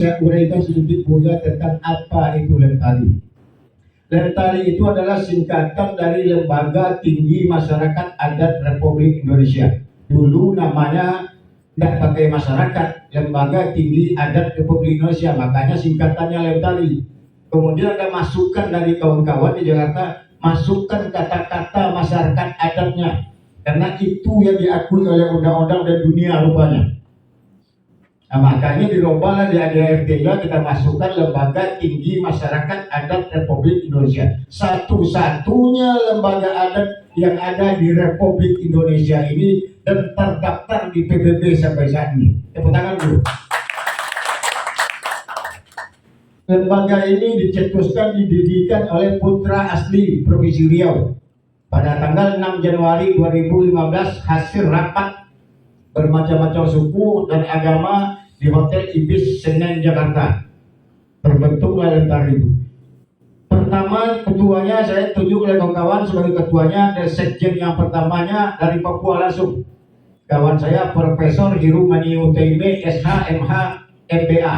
Saya uraikan sedikit Buya tentang apa itu Lentari. Lentari itu adalah singkatan dari Lembaga Tinggi Masyarakat Adat Republik Indonesia. Dulu namanya tidak pakai masyarakat, Lembaga Tinggi Adat Republik Indonesia, makanya singkatannya Lentari. Kemudian ada masukan dari kawan-kawan di Jakarta, masukkan kata-kata masyarakat adatnya, karena itu yang diakui oleh undang-undang dan dunia rupanya. Nah, makanya dirubahlah di ADRT kita masukkan Lembaga Tinggi Masyarakat Adat Republik Indonesia. Satu-satunya lembaga adat yang ada di Republik Indonesia ini dan terdaftar di PBB sampai saat ini. Tepuk tangan dulu. Lembaga ini dicetuskan, didirikan oleh putra asli Provinsi Riau pada tanggal 6 Januari 2015 hasil rapat bermacam-macam suku dan agama di Hotel Ibis Senen Jakarta. Terbentuklah Lentari itu. Pertama ketuanya saya tunjuk oleh kawan-kawan sebagai ketuanya, dan sekjen yang pertamanya dari Papua langsung. Kawan saya Profesor Hiru Mani Utaime SH MH MBA.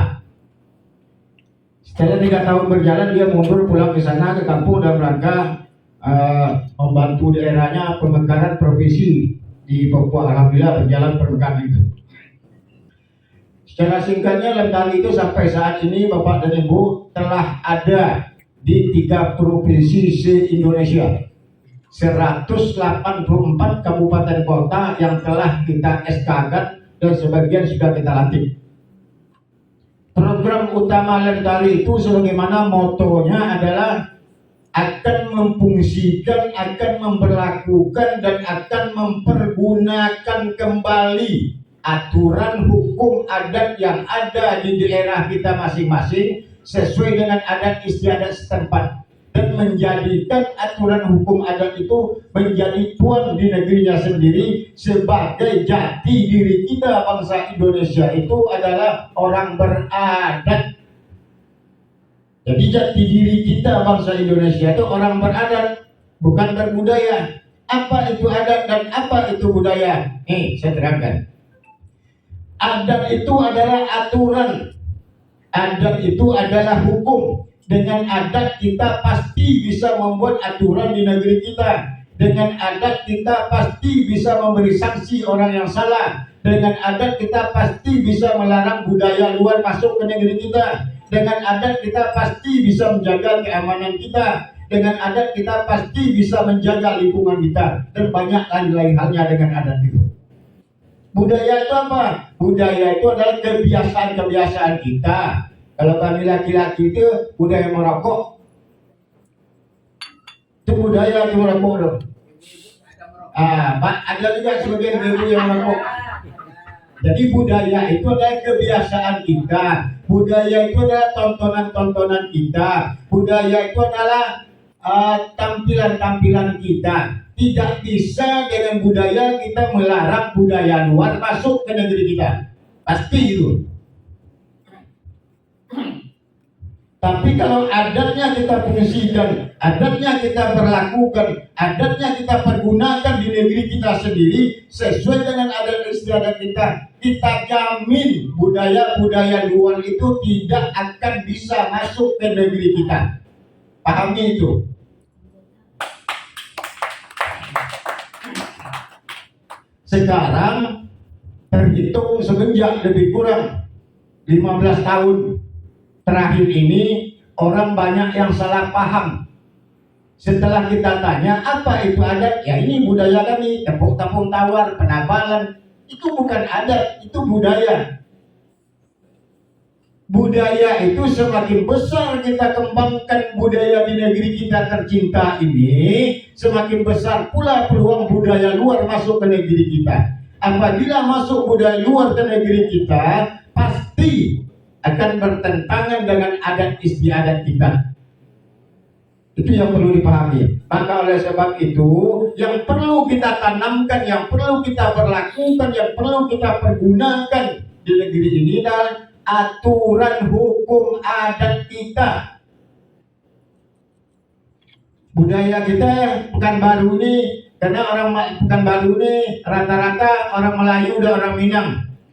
Setelah 3 tahun berjalan dia mundur pulang ke sana ke kampung dalam rangka membantu daerahnya pemekaran provinsi di Papua. Alhamdulillah berjalan pemekaran itu. Secara singkatnya Lentari itu sampai saat ini Bapak dan Ibu telah ada di 3 provinsi se-Indonesia, 184 kabupaten kota yang telah kita SK-kan dan sebagian sudah kita lantik. Program utama Lentari itu sebagaimana motonya adalah akan memfungsikan, akan memperlakukan dan akan mempergunakan kembali aturan hukum adat yang ada di daerah kita masing-masing sesuai dengan adat istiadat setempat, dan menjadikan aturan hukum adat itu menjadi tuan di negerinya sendiri sebagai jati diri kita. Bangsa Indonesia itu adalah orang beradat. Jadi jati diri kita bangsa Indonesia itu orang beradat, bukan berbudaya. Apa itu adat dan apa itu budaya? Saya terangkan. Adat itu adalah aturan, adat itu adalah hukum. Dengan adat kita pasti bisa membuat aturan di negeri kita. Dengan adat kita pasti bisa memberi sanksi orang yang salah. Dengan adat kita pasti bisa melarang budaya luar masuk ke negeri kita. Dengan adat kita pasti bisa menjaga keamanan kita. Dengan adat kita pasti bisa menjaga lingkungan kita. Dan banyak lain-lain halnya dengan adat itu. Budaya itu apa? Budaya itu adalah kebiasaan-kebiasaan kita. Kalau kami laki-laki itu budaya merokok, itu budaya itu merokok dong. Ada juga sebagian ibu yang merokok. Jadi budaya itu adalah kebiasaan kita. Budaya itu adalah tontonan-tontonan kita. Budaya itu adalah tampilan-tampilan kita. Tidak bisa dengan budaya kita melarang budaya luar masuk ke negeri kita. Pasti itu. Tapi kalau adatnya kita fungsikan, adatnya kita berlakukan, adatnya kita pergunakan di negeri kita sendiri sesuai dengan adat istiadat kita, kita jamin budaya-budaya luar itu tidak akan bisa masuk ke negeri kita. Pahami itu. Sekarang terhitung semenjak lebih kurang 15 tahun terakhir ini orang banyak yang salah paham. Setelah kita tanya apa itu adat, ya ini budaya kami, tepuk-tepuk tawar, penabalan, itu bukan adat, itu budaya. Budaya itu semakin besar kita kembangkan budaya di negeri kita tercinta ini, semakin besar pula peluang budaya luar masuk ke negeri kita. Apabila masuk budaya luar ke negeri kita, pasti akan bertentangan dengan adat istiadat kita. Itu yang perlu dipahami. Maka oleh sebab itu, yang perlu kita tanamkan, yang perlu kita berlakukan, yang perlu kita pergunakan di negeri ini adalah aturan hukum adat kita. Budaya kita Pekanbaru ini, karena orang Pekanbaru ini rata-rata orang Melayu dan orang Minang.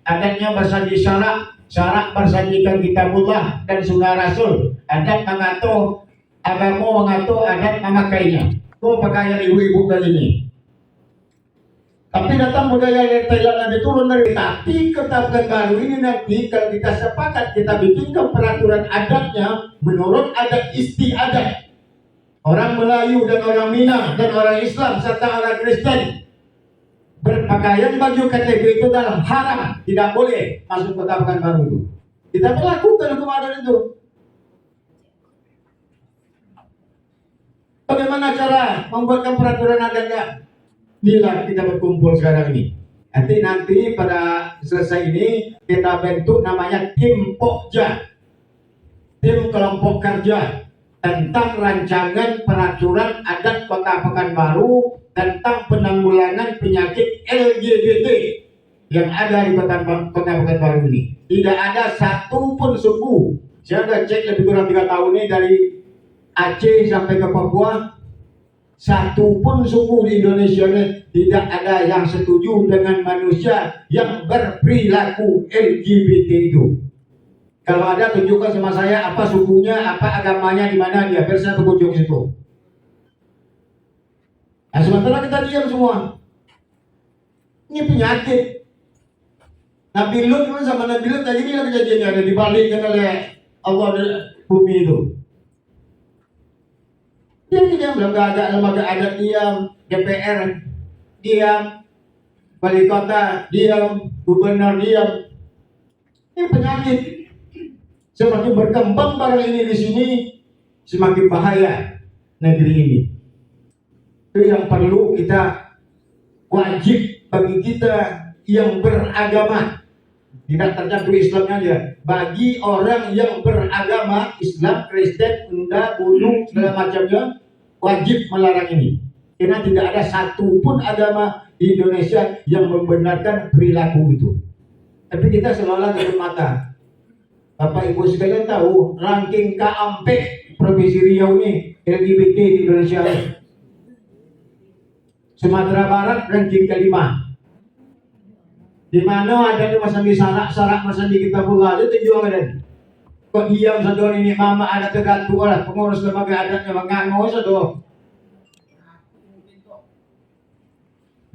Adatnya bahasa isyarat, syarat bersajikan kitabullah dan sunnah Rasul. Adat mengatur, agama mengatur, adat memakainya. Itu pakaian ibu-ibu kali ini. Tapi datang budaya dari Thailand lebih turun dari. Tapi Kitab Baru ini nanti kalau kita sepakat kita bikinkan peraturan adatnya menurut adat istiadat orang Melayu dan orang Minang dan orang Islam serta orang Kristen. Berpakaian baju KTP itu dalam haram, tidak boleh masuk Kota Pekanbaru itu. Kita melakukan hukum adat itu. Bagaimana cara membuatkan peraturan adatnya? Inilah kita berkumpul sekarang ini. Nanti pada selesai ini kita bentuk namanya tim Pokja, tim kelompok kerja tentang rancangan peraturan adat Kota Pekanbaru tentang penanggulangan penyakit LGBT yang ada di Kota Pekanbaru ini. Tidak ada satu pun suku. Saya sudah cek lebih kurang 3 tahun ini dari Aceh sampai ke Papua. Satu pun suku di Indonesia ini tidak ada yang setuju dengan manusia yang berperilaku LGBT itu. Kalau ada tunjukkan sama saya apa sukunya, apa agamanya, di mana dia, biar saya berkunjung situ. Nah, sementara kita diam semua. Ini penyakit. Nabi Lut sama Nabi Lut tadi ini kejadiannya ada dibalikkan oleh Allah bumi itu. Dia diam, lembaga adat diam, DPR diam, wali kota diam, gubernur diam. Ini penyakit. Semakin berkembang barang ini di sini, semakin bahaya negeri ini. Itu yang perlu kita wajib bagi kita yang beragama. Tidak tercantum Islamnya aja. Bagi orang yang beragama Islam, Kristen, Buddha, Buddha, segala macamnya wajib melarang ini. Karena tidak ada satu pun agama di Indonesia yang membenarkan perilaku itu. Tapi kita seolah-olah tutup mata. Bapak Ibu sekalian tahu ranking KAMP Provinsi Riau ini LGBT di Indonesia. Sumatera Barat ranking kelima. Di mana ada masang di sarak masang di kitabullah itu tujuan ada. Kok diam satu ini mama ada tergantung lah pengurus lembaga adatnya mengangus satu.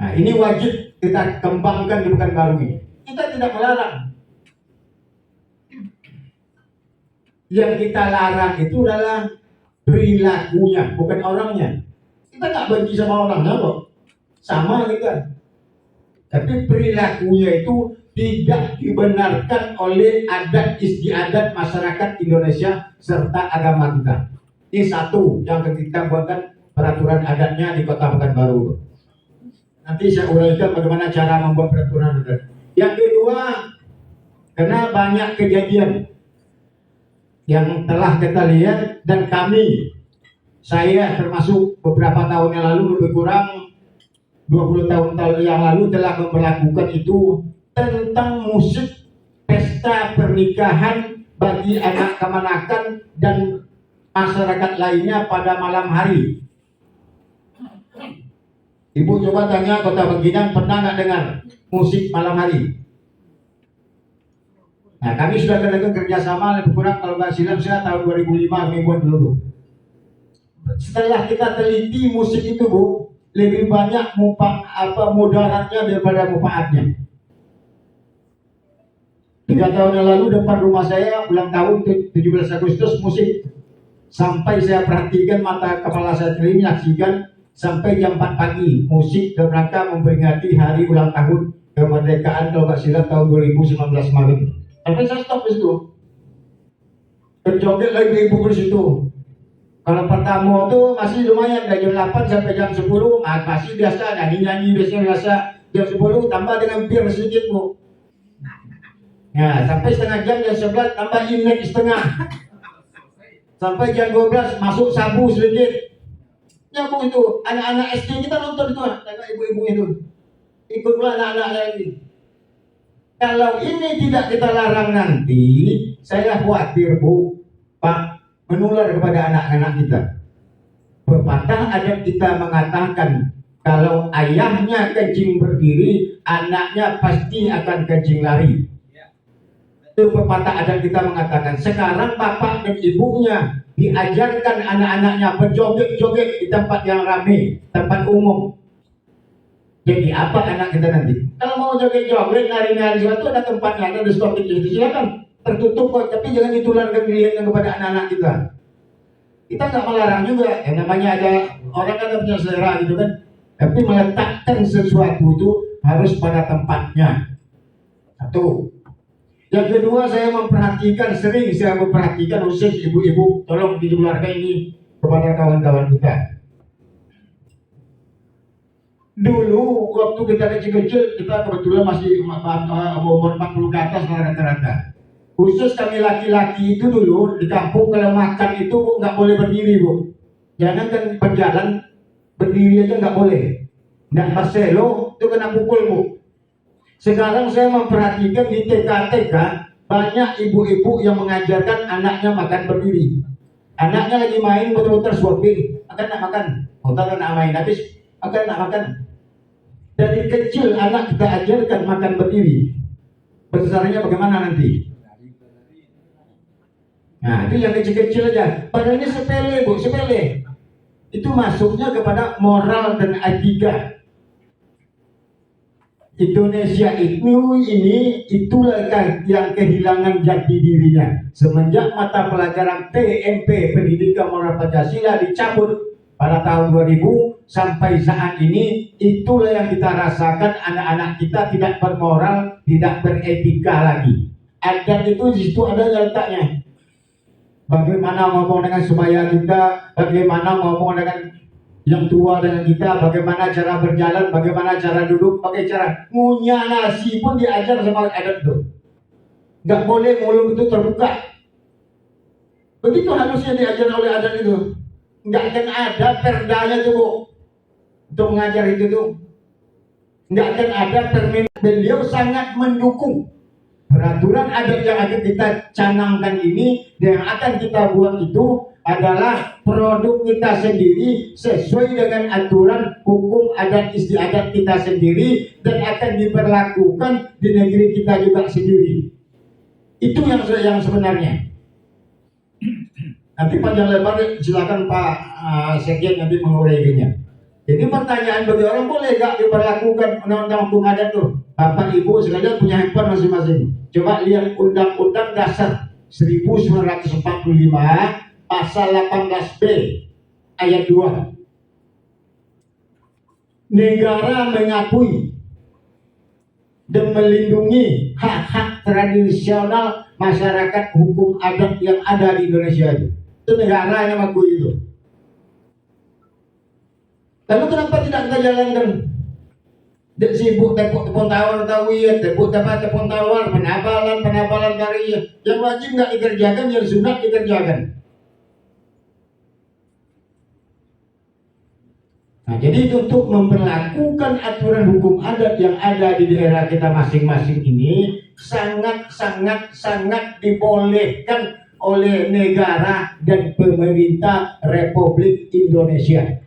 Nah ini wajib kita kembangkan di Pekanbaru ini. Kita tidak melarang. Yang kita larang itu adalah perilakunya, bukan orangnya. Kita nggak benci sama orangnya kok, sama kita. Tapi perilakunya itu tidak dibenarkan oleh adat istiadat masyarakat Indonesia serta agama kita. Ini satu yang kita buatkan peraturan adatnya di Kota Pekanbaru. Nanti saya uraikan bagaimana cara membuat peraturan adat. Yang kedua, karena banyak kejadian yang telah kita lihat dan saya termasuk beberapa tahun yang lalu lebih kurang 20 tahun yang lalu telah memperlakukan itu tentang musik pesta pernikahan bagi anak kemanakan dan masyarakat lainnya pada malam hari. Ibu coba tanya Kota Peginang pernah nggak dengar musik malam hari? Nah kami sudah melakukan kerjasama lebih kurang kalau nggak silap saya tahun 2005 kami buat dulu. Setelah kita teliti musik itu Bu, lebih banyak mudaratnya daripada manfaatnya. 3 tahun yang lalu depan rumah saya ulang tahun 17 Agustus musik. Sampai saya perhatikan mata kepala saya menyaksikan sampai jam 4 pagi musik dalam rangka memperingati hari ulang tahun kemerdekaan kalau nggak silap tahun 2019 kemarin. Tapi saya stop di situ. Berjoget lagi ibu di situ. Kalau pertama tuh masih lumayan dari jam 8 sampai jam 10 masih biasa nyanyi biasa jam 10 tambah dengan bir sedikit Bu. Nah sampai setengah jam 11 tambah imlek setengah. Sampai jam 12 masuk sabu sedikit. Ya Bu itu anak-anak SD kita nonton itu tengok ibu-ibu itu. Ikutlah anak-anak lagi. Kalau ini tidak kita larang nanti saya khawatir Bu Pak menular kepada anak-anak kita. Pepatah adat kita mengatakan kalau ayahnya kencing berdiri, anaknya pasti akan kencing lari. Itu pepatah adat kita mengatakan, sekarang bapak dan ibunya diajarkan anak-anaknya berjoget-joget di tempat yang ramai, tempat umum. Jadi apa anak kita nanti? Kalau mau joget-joget, nari-nari sesuatu, ada tempatnya, ada diskotik di situ, silakan. Tertutup kok, tapi jangan ditularkan dilihatkan kepada anak-anak kita. Kita nggak melarang juga, ya namanya ada orang kan punya selera gitu kan. Tapi meletakkan sesuatu itu harus pada tempatnya. Satu. Yang kedua, sering saya memperhatikan khusus ibu-ibu, tolong ditularkan ini kepada kawan-kawan kita. Dulu waktu kita kecil-kecil, kita kebetulan masih umur 40 ke atas rata-rata. Khusus kami laki-laki itu dulu di kampung kalau makan itu Bu nggak boleh berdiri Bu. Jangan kan berjalan, berdiri aja nggak boleh. Nggak berselo itu kena pukul Bu. Sekarang saya memperhatikan di TK-TK banyak ibu-ibu yang mengajarkan anaknya makan berdiri. Anaknya lagi main muter-muter suapin, akan nak makan, otak nak main habis, akan nak makan. Dari kecil anak kita ajarkan makan berdiri. Besarnya bagaimana nanti? Nah itu yang kecil-kecil aja. Padahal ini sepele Bu, sepele. Itu masuknya kepada moral dan etika. Indonesia itulah yang kehilangan jati dirinya semenjak mata pelajaran PMP Pendidikan Moral Pancasila dicabut pada tahun 2000 sampai saat ini. Itulah yang kita rasakan, anak-anak kita tidak bermoral, tidak beretika lagi. Adat itu di situ ada letaknya. Bagaimana ngomong dengan sebaya kita, bagaimana ngomong dengan yang tua dengan kita, bagaimana cara berjalan, bagaimana cara duduk, pakai cara ngunyah nasi pun diajar sama adat itu. Nggak boleh mulut itu terbuka. Begitu harusnya diajar oleh adat itu. Nggak akan ada perdanya tuh Bu untuk mengajar itu tuh. Nggak akan ada permen. Beliau sangat mendukung peraturan adat yang akan kita canangkan ini, dan yang akan kita buat itu adalah produk kita sendiri sesuai dengan aturan hukum adat istiadat kita sendiri dan akan diberlakukan di negeri kita juga sendiri. Itu yang sebenarnya. Nanti panjang lebar silakan Pak Sekjen nanti menguraikannya. Jadi pertanyaan bagi orang, boleh gak diberlakukan undang-undang hukum adat tuh? Bapak Ibu sekalian punya handphone masing-masing. Coba lihat Undang-Undang Dasar 1945 Pasal 18B ayat 2. Negara mengakui dan melindungi hak-hak tradisional masyarakat hukum adat yang ada di Indonesia itu. Itu negara yang mengakui itu. Lalu kenapa tidak kita jalankan? Dia sibuk tepung tawar tawiyat, tepung tawar, penabalan karya. Yang wajib nggak dikerjakan, yang sunat dikerjakan. Nah, jadi untuk memperlakukan aturan hukum adat yang ada di daerah kita masing-masing ini sangat dibolehkan oleh negara dan pemerintah Republik Indonesia.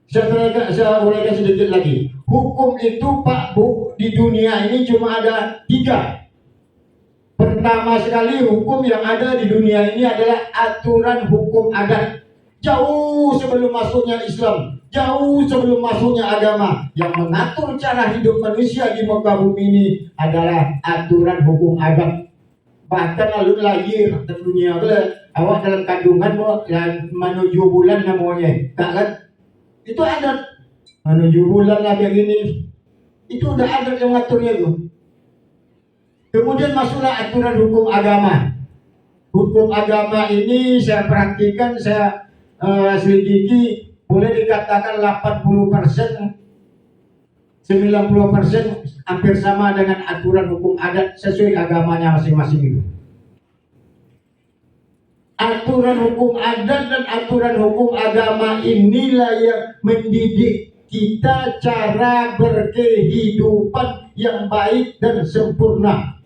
Saya uraikan sedikit lagi. Hukum itu Pak Bu di dunia ini cuma ada 3. Pertama sekali hukum yang ada di dunia ini adalah aturan hukum adat. Jauh sebelum masuknya Islam, jauh sebelum masuknya agama, yang mengatur cara hidup manusia di muka bumi ini adalah aturan hukum adat. Bahkan lalu lahir ke dunia awak dalam kandungan dan menuju bulan namanya, kan? Itu adat. Menuju bulan lah kayak gini. Itu udah adat yang mengaturnya itu. Kemudian masuklah aturan hukum agama. Hukum agama ini saya perhatikan, saya selidiki, boleh dikatakan 80%, 90% hampir sama dengan aturan hukum adat sesuai agamanya masing-masing itu. Aturan hukum adat dan aturan hukum agama inilah yang mendidik kita cara berkehidupan yang baik dan sempurna.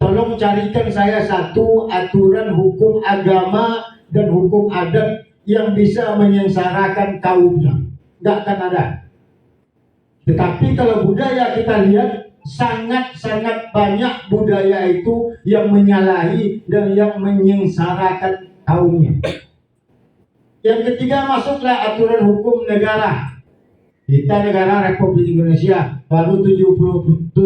Tolong carikan saya satu aturan hukum agama dan hukum adat yang bisa menyengsarakan kaumnya. Nggak akan ada. Tetapi kalau budaya kita lihat sangat-sangat banyak budaya itu yang menyalahi dan yang menyengsarakan kaumnya. Yang ketiga, masuklah aturan hukum negara. Kita negara Republik Indonesia baru 79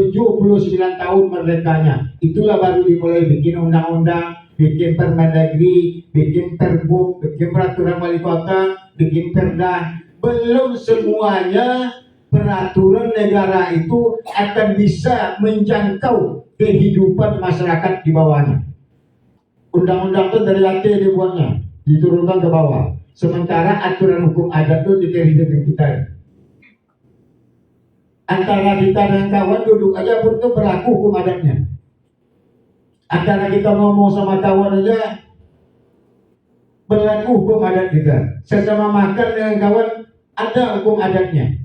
tahun merdekanya. Itulah baru dimulai bikin undang-undang, bikin permendagri, bikin perbuk, bikin peraturan wali kota, bikin perda. Belum semuanya peraturan negara itu akan bisa menjangkau kehidupan masyarakat di bawahnya. Undang-undang itu dari atas dibuatnya, diturunkan ke bawah. Sementara aturan hukum adat itu diterima kita. Antara kita dan kawan duduk aja pun itu berlaku hukum adatnya. Antara kita ngomong sama kawan aja berlaku hukum adat kita. Sesama makan dengan kawan ada hukum adatnya.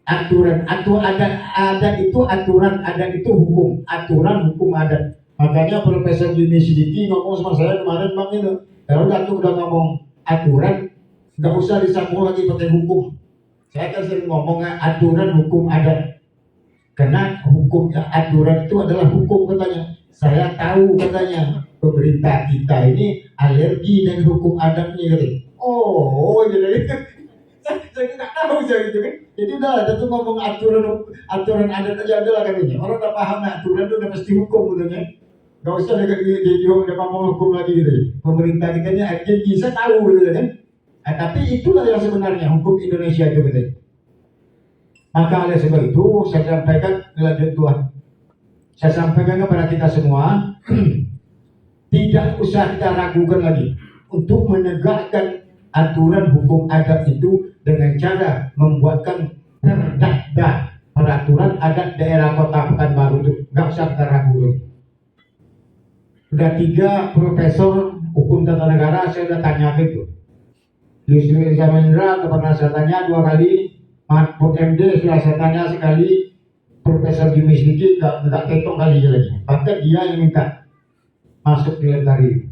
Aturan adat itu aturan adat itu hukum, aturan hukum adat. Makanya Profesor Jimmy Sidiki ngomong sama saya kemarin, Bang, itu kalau Datuk udah ngomong aturan, nggak usah disambung lagi pakai hukum. Saya kan sering ngomong aturan hukum adat, karena hukum aturan itu adalah hukum katanya. Saya tahu katanya pemerintah kita ini alergi dengan hukum adatnya katanya. Oh, jadi saya nggak tahu saya gitu kan. Jadi udah ada tuh ngomong aturan adat aja adalah katanya. Orang udah paham aturan itu udah pasti hukum katanya. Gak usah dia ngomong hukum lagi gitu. Pemerintah kita ini bisa tahu gitu kan. Tapi itulah yang sebenarnya hukum Indonesia itu gitu. Maka oleh sebab itu saya sampaikan lanjut Tuhan. Saya sampaikan kepada kita semua, tidak usah kita ragukan lagi untuk menegakkan aturan hukum adat itu dengan cara membuatkan perda peraturan adat daerah Kota Pekanbaru itu. Gak usah kita ragukan. Sudah 3 profesor hukum tata negara saya sudah tanya gitu. Yusril Izzamendra pernah saya tanya 2 kali, Mahfud MD sudah saya tanya sekali, Profesor Jimmy Sidiki nggak kehitung kali lagi. Bahkan dia yang minta masuk di tadi.